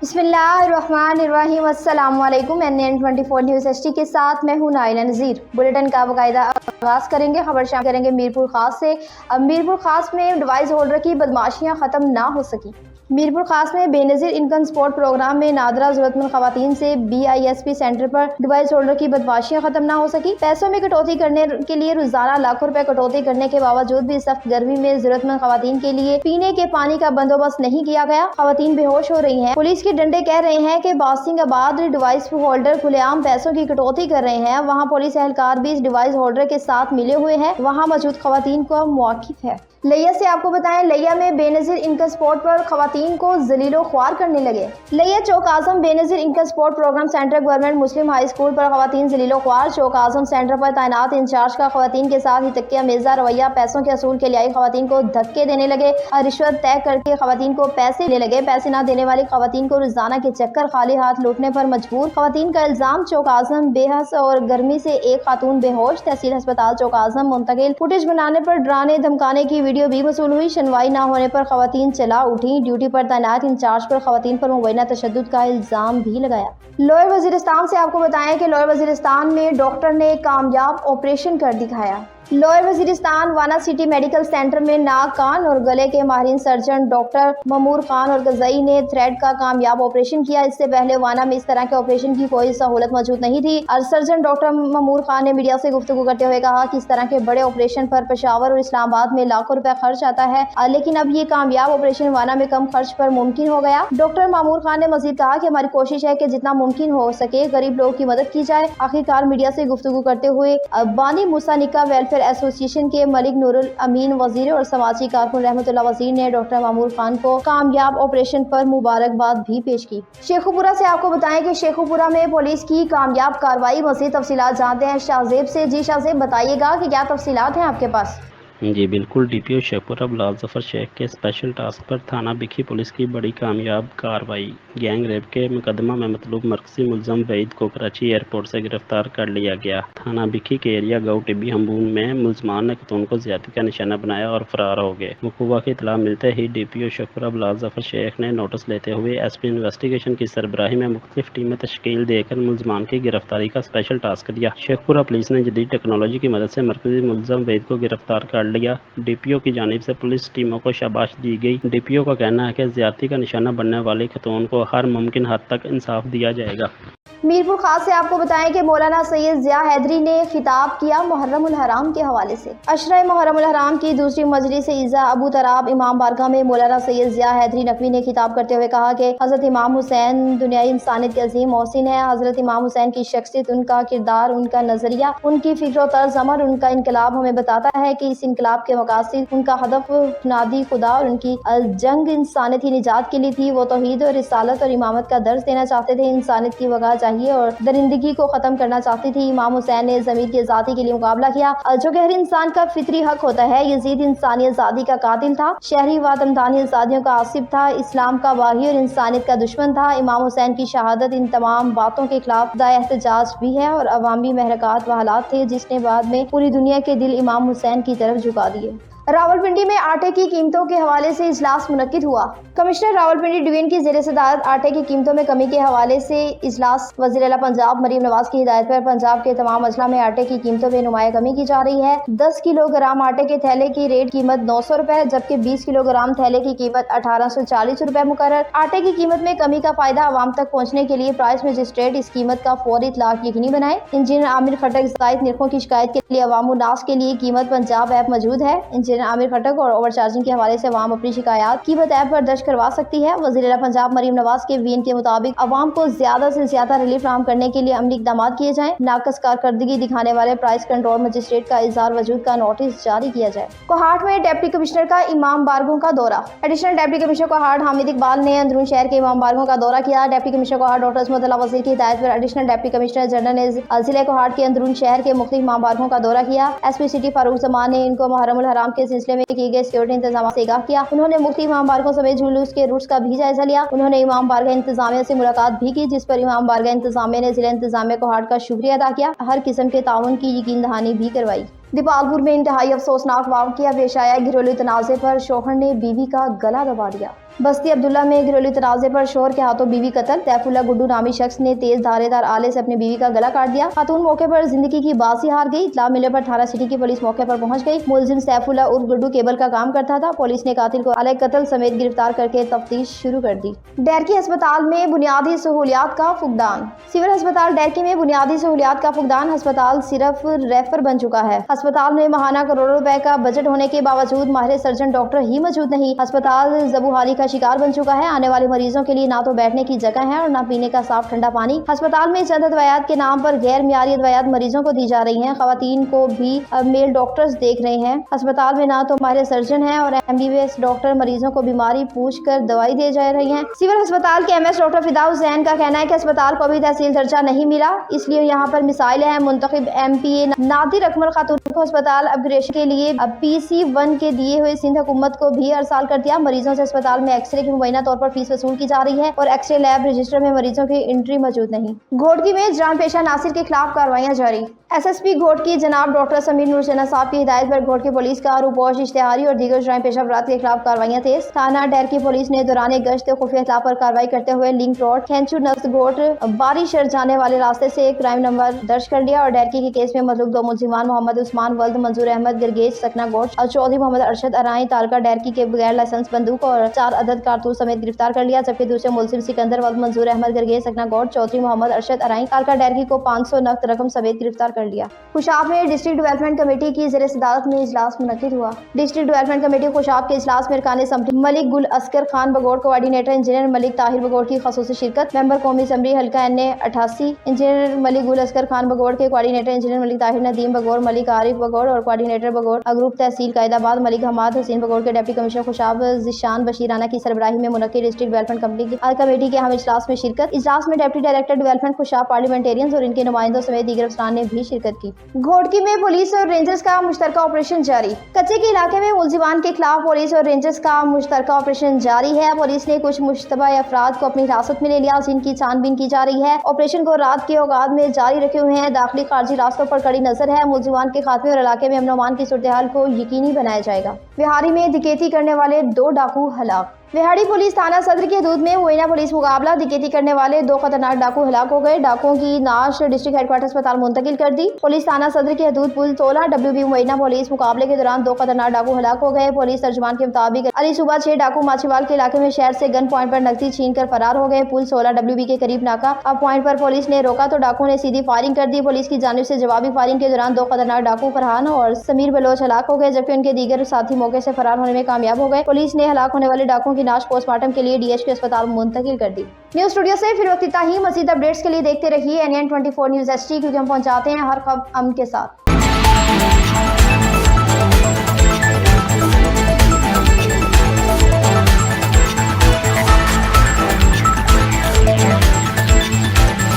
बिस्मिल्लाहिर्रहमानिर्रहीम। अस्सलाम वालेकुम। NN24 न्यूज़ HD के साथ मैं हूं नाइला नज़ीर। बुलेटिन का बाकायदा आगाज़ करेंगे। खबर शामिल करेंगे मीरपुर खास से। मीरपुर खास में डिवाइस होल्डर की बदमाशियां ख़त्म ना हो सकी। मीरपुर खास में बेनज़ीर इनकम सपोर्ट प्रोग्राम में नादरा ज़रूरतमंद ख़वातीन से BISP सेंटर पर डिवाइस होल्डर की बदमाशियां ख़त्म ना हो सकी। पैसों में कटौती करने के लिए रोजाना लाखों रुपए कटौती करने के बावजूद भी सख्त गर्मी में ज़रूरतमंद ख़वातीन के लिए पीने के पानी का बंदोबस्त नहीं किया गया। ख़वातीन बेहोश हो रही हैं। पुलिस के डंडे कह रहे हैं कि बासिंगाबाद डिवाइस होल्डर खुलेआम पैसों की कटौती कर रहे हैं। वहाँ पुलिस एहलकार भी इस डिवाइस होल्डर के साथ मिले हुए हैं। वहाँ मौजूद ख़वातीन को मौक़िफ़ है। लिया से आपको बताएं, लिया में बेनज़ीर इनकम सपोर्ट पर ख़वातीन को ज़लीलो ख्वार करने लगे। Layyah Chowk Azam Benazir income support programme centre government Muslim high school पर ख़वातीन ज़लीलो ख्वार। चौक आज़म सेंटर पर तैनात इंचार्ज का ख़वातीन के साथ ही तकिया मेज़ा रवैया, पैसों के असूल के लिए आई ख़वातीन को धक्के देने लगे और रिश्वत तय करके ख़वातीन को पैसे देने लगे। पैसे न देने वाली ख़वातीन को रोजाना के चक्कर खाली हाथ लौटने पर मजबूर। ख़वातीन का इल्जाम, चौक आज़म बेहस और गर्मी से एक खातून बेहोश, तहसील अस्पताल चौक आज़म मुंतकिल। फुटेज बनाने पर डराने धमकाने की वीडियो भी वसूल हुई। सुनवाई न होने पर ख़वातीन चला उठी। ड्यूटी पर तैनात इंचार्ज पर ख़वातीन पर मुबैना तशद्दुद का इल्जाम भी लगाया। लोअर वजीरिस्तान से आपको बताएं कि लोअर वजीरिस्तान में डॉक्टर ने कामयाब ऑपरेशन कर दिखाया। लोअर वजीरिस्तान वाना सिटी मेडिकल सेंटर में नाक, कान और गले के माहिरीन सर्जन डॉक्टर ममूर खान और गजई ने थ्रेड का कामयाब ऑपरेशन किया। इससे पहले वाना में इस तरह के ऑपरेशन की कोई सहूलत मौजूद नहीं थी। और सर्जन डॉक्टर ममूर खान ने मीडिया से गुफ्तगू करते हुए कहा कि इस तरह के बड़े ऑपरेशन पर पेशावर और इस्लामाबाद में लाखों रुपए खर्च आता है, लेकिन अब ये कामयाब ऑपरेशन वाना में कम खर्च पर मुमकिन हो गया। डॉक्टर ममूर खान ने मजीद कहा कि हमारी कोशिश है कि जितना मुमकिन हो सके गरीब लोगों की मदद की जाए। आखिरकार मीडिया से गुफ्तगू करते हुए बानी मुसानिका वेलफेयर एसोसिएशन के मलिक नूरुल अमीन वजीर और समाजी कारकुन रहमतुल्लाह वजीर ने डॉक्टर ममूर खान को कामयाब ऑपरेशन पर मुबारकबाद भी पेश की। शेखुपुरा से आपको बताएं कि शेखुपुरा में पुलिस की कामयाब कार्रवाई। मज़ीद तफसीलात जानते हैं शाहजेब से। जी शाहजेब, बताइएगा कि क्या तफसीलात हैं आपके पास? जी बिल्कुल, DPO शेखपुरा बिलाल जफर शेख के स्पेशल टास्क पर थाना बिखी पुलिस की बड़ी कामयाब कार्रवाई। गैंग रेप के मुकदमा में मतलूब मरकजी मुलजम वहीद को कराची एयरपोर्ट से गिरफ्तार कर लिया गया। थाना बिखी के एरिया गाँव टिब्बी हमबून में मुलजमान ने खतून को ज्यादती का निशाना बनाया और फरार हो गए। वकूआ की इतला मिलते ही DPO शेखपुरा बिलाल जफर शेख ने नोटिस लेते हुए SP इन्वेस्टिगेशन की सरबराही में मुख्तलिफ टीमें तश्कील देकर मुलजमान की गिरफ्तारी का स्पेशल टास्क दिया। शेखपुरा पुलिस ने जदीद टेक्नोलॉजी की मदद से मरकजी मुलजम वहीद को गिरफ्तार कर लिया। DPO की जानिब से पुलिस टीमों को शाबाश दी गई। DPO का कहना है कि ज्यादती का निशाना बनने वाले खतून को हर मुमकिन हद तक इंसाफ दिया जाएगा। मीरपुर खास से आपको बताएं कि मौलाना सैयद ज़िया हैदरी ने खिताब किया मुहर्रम उल हराम के हवाले से। अशरा मुहर्रम उल हराम की दूसरी मजलिस इज़ा अबू तराब इमाम बारगाह में मौलाना सैयद ज़िया हैदरी नकवी ने खिताब करते हुए कहा कि हज़रत इमाम हुसैन दुनियाई इंसानियत के अजीम मोहसिन है। हज़रत इमाम हुसैन की शख्सियत, उनका किरदार, उनका नजरिया, उनकी फिक्र तर्ज अमल, उनका इनकलाब हमें बताता है कि इस इनकलाब के मकासद, उनका हदफ नादी खुदा और उनकी जंग इंसानियत की निजात के लिए थी। वो तौहीद और रिसालत और इमामत का दर्ज देना चाहते थे। इंसानियत की वगा चाहिए और दरिंदगी को खत्म करना चाहती थी। इमाम हुसैन ने ज़मीर की आज़ादी के लिए मुकाबला किया, जो कि हर इंसान का फितरी हक होता है। यजीद इंसानी आज़ादी का कातिल था, शहरी व तमदानी आज़ादियों का आसिफ था, इस्लाम का वाही और इंसानियत का दुश्मन था। इमाम हुसैन की शहादत इन तमाम बातों के खिलाफ दाए एहतजाज भी है और अवामी महरकात व हालात थे जिसने बाद में पूरी दुनिया के दिल इमाम हुसैन की तरफ झुका दिए। रावलपिंडी में आटे की कीमतों के हवाले से इजलास मुनक्किद हुआ। कमिश्नर रावलपिंडी डिवीजन की ज़ेर सदारत आटे की कीमतों में कमी के हवाले से इजलास वज़ीर आला पंजाब मरीम नवाज की हिदायत पर पंजाब के तमाम अजला में आटे की कीमतों में नुमाया कमी की जा रही है। 10 किलोग्राम आटे के थैले की रेट कीमत 900 रुपए, जबकि 20 किलोग्राम थैले की कीमत 1840 रुपए मुकर्रर। आटे की कीमत में कमी का फायदा आवाम तक पहुँचने के लिए प्राइस मजिस्ट्रेट इस कीमत का फौरी इतलाक यकीनी बनाए। इंजीनियर आमिर खटक ज़ायद निर्खों की शिकायत के लिए अवाम उन्नास के लिए कीमत पंजाब ऐप मौजूद है। इंजीनियर आमिर खटक और ओवर चार्जिंग के हवाले से अवाम अपनी शिकायत कीमत ऐप पर दर्ज करवा सकती है। वज़ीर आला पंजाब मरीम नवाज के VN के मुताबिक अवाम को ज्यादा से ज्यादा रिलीफ फराहम करने के लिए अमली इक़दाम किए जाएं। नाकस कारकर्दगी दिखाने वाले प्राइस कंट्रोल मजिस्ट्रेट का इज़हार वजूद का नोटिस जारी किया जाए। कोहाट में डिप्टी कमिश्नर का इमाम बारगों का दौरा। Additional deputy commissioner Kohat Hamid Iqbal ने अंदरून शहर के इमाम बारगों का दौरा किया। Deputy commissioner Kohat doctor Ismat Ullah Wazir की हिदायत पर एडिशनल डिप्टी कमिश्नर जनरल ने जिले कोहाट के अंदरून शहर के मुख्तलिफ इमाम बारगों का दौरा किया। SP सिटी फारूक जमान ने इनको मुहर्रम उल हराम के सिलसिले में किए गए सिक्योरिटी इंतजाम से आगाह किया। उन्होंने मुख्तलिफ इमाम बारगों समेत जुलूस के रूट्स का भी जायजा लिया। उन्होंने इमाम बारगाह इंतजामिया से मुलाकात भी की, जिस पर इमाम बारगाह इंतजामिया ने जिला इंतजामिया कोहाट का शुक्रिया अदा किया। हर किस्म के ताउन की यकीन दहानी भी करवाई। दीपालपुर में इंतहाई अफसोसनाक वाक़या पेश आया। घरेलू तनाज़े पर शौहर ने बीवी का गला दबा दिया। बस्ती अब्दुल्ला में घरेलू तनाज़े पर शौहर के हाथों बीवी कत्ल। तैफुल्ला गुड्डू नामी शख्स ने तेज धारेदार आले से अपनी बीवी का गला काट दिया। खातून मौके पर जिंदगी की बाजी हार गई। इत्तला मिलने पर थाना सिटी की पुलिस मौके पर पहुंच गई। मुलजिम सैफुल्ला उर्फ गुड्डू केबल का काम करता था। पुलिस ने कातिल को अलग कत्ल समेत गिरफ्तार करके तफ्तीश शुरू कर दी। डेरकी अस्पताल में बुनियादी सहूलियात का फुकदान। सिविल अस्पताल डेरकी में बुनियादी सहूलियात का फुकदान। अस्पताल सिर्फ रेफर बन चुका है। अस्पताल में महाना करोड़ों रुपए का बजट होने के बावजूद माहिर सर्जन डॉक्टर ही मौजूद नहीं। अस्पताल जबूहाली का शिकार बन चुका है। आने वाले मरीजों के लिए ना तो बैठने की जगह है और ना पीने का साफ ठंडा पानी। अस्पताल में चंद अद्वियात के नाम पर गैर मियारी अद्वियात मरीजों को दी जा रही हैं। खवातीन को भी अब मेल डॉक्टर्स देख रहे हैं। अस्पताल में ना तो माहिर सर्जन है और MBBS डॉक्टर मरीजों को बीमारी पूछ कर दवाई दे जा रही हैं। सिविल अस्पताल के MS डॉक्टर फिदा हुसैन का कहना है कि अस्पताल को अभी तहसील दर्जा नहीं मिला, इसलिए यहाँ पर मिसाइल है। मुंतखब MPA नादिर अकमल खातून को अस्पताल अपग्रेडेशन के लिए PC1 के दिए हुए सिंध हुकूमत को भी अरसाल कर दिया। मरीजों से अस्पताल में एक्सरे की मुबैना तौर पर फीस वसूल की जा रही है और एक्सरे लैब रजिस्टर में मरीजों की एंट्री मौजूद नहीं। घोटकी में जान पेशा नासिर के खिलाफ कार्रवाइयां जारी। SSP घोटकी जनाब डॉक्टर समीर नूरसेना साहब की हिदायत पर घोटकी पुलिस का रूपोश इश्तिहारी और दीगर जान पेशा अफराद के खिलाफ कार्रवाइयां तेज। थाना डेरकी पुलिस ने दौरान गश्त खुफिया इत्तला पर कार्रवाई करते हुए लिंक रोड खेंचू नफ्स घोट बारिशर जाने वाले रास्ते से एक क्राइम नंबर दर्ज कर लिया और डेरकी के केस में मतलूब 2 मुलजिमान मोहम्मद उस्मान वल्द मंजूर अहमद गिरगेज सकना गोट और चौधरी मोहम्मद अरशद अराई तालका डेरकी के बगैर लाइसेंस बंदूक और 4 अदद कारतूस समेत गिरफ्तार कर लिया। जबकि दूसरे मुलजिम सिकंदर वल्द मंजूर अहमद गिरगेज सकना गोट चौधरी मोहम्मद अरशद अराई तालका डेरकी को 500 नकद रकम समेत गिरफ्तार कर लिया। खुशाब में डिस्ट्रिक्ट डेवलपमेंट कमेटी की ज़ेर सदारत में इजलास मुनक्किद हुआ। डिस्ट्रिक्ट डेवलपमेंट कमेटी खुशाब के इजलास में अरकान assembly Malik Gul Askar Khan Bagaur, coordinator engineer Malik Tahir Bagaur की खसूसी शिरकत। मेंबर कौमी असम्बली हल्का NA 88 इंजीनियर मलिक गुल अस्कर खान बगौड़ के कोऑर्डिनेटर इंजीनियर मलिक ताहिर नदीम बगौड़, मलिक आरिफ बगौड़ और कोऑर्डिनेटर बगौड़ ग्रुप तहसील कायदाबाद मलिक हमाद हसीन बगौड़ के डिप्टी कमिश्नर खुशाब जिशान बशीराना की सरबराही में मुनक्किद डिस्ट्रिक्ट डेवलपमेंट कमेटी के अहम इजलास में शिरकत। इजलास में deputy director development Khushab, parliamentarians और इनके नुमाइंदों समेत दीगर अफसरान ने भी शिरकत की। घोटकी में पुलिस और रेंजर्स का मुश्तरका ऑपरेशन जारी। कच्चे के इलाके में मुलजिमान के खिलाफ पुलिस और रेंजर्स का मुश्तरका ऑपरेशन जारी है। पुलिस ने कुछ मुश्तबा अफराद को अपनी हिरासत में ले लिया, जिनकी छानबीन की जा रही है। ऑपरेशन को रात के औकात में जारी रखे हुए हैं। दाखिली खारजी रास्तों पर कड़ी नजर है। मुलजिमान के खात्मे और इलाके में अमन अमान की सूरत-ए-हाल को यकीनी बनाया जाएगा। बिहारी में डकैती करने वाले 2 डाकू हलाक। बिहाड़ी पुलिस थाना सदर की हदूद में मुइना पुलिस मुकाबला डकैती करने वाले 2 खतरनाक डाकू हलाक हो गए। डाकुओं की नाश डिस्ट्रिक्ट हेडक्वार्टर अस्पताल मुंतकिल कर दी। पुलिस थाना सदर की हदूद पुल 16 WB मुइना पुलिस मुकाबले के दौरान 2 खतरनाक डाकू हलाक हो गए। पुलिस तर्जुमान के मुताबिक अली सुबह 6 डाकू माछीवाल के इलाके में शहर से गन पॉइंट पर नकदी छीन कर फरार हो गए। पुल 16 WB के करीब नाका अब पॉइंट पर पुलिस ने रोका तो डाकुओं ने सीधी फायरिंग कर दी। पुलिस की जानिब से जवाबी फायरिंग के दौरान 2 खतरनाक डाकू फरहान और समीर बलोच हलाक हो गए, जबकि उनके दीगर साथी मौके से फरार होने में कामयाब हो गए। पुलिस ने हलाक होने वाले डाकुओं की नाश पोस्टमार्टम के लिए DHQ अस्पताल मुंतकिल कर दी। न्यूज स्टूडियो से फिर वक्त इतना ही। मज़ीद अपडेट्स के लिए देखते रहिए NN24 न्यूज़ HD, क्योंकि हम पहुंचाते हैं हर खबर अमन के साथ।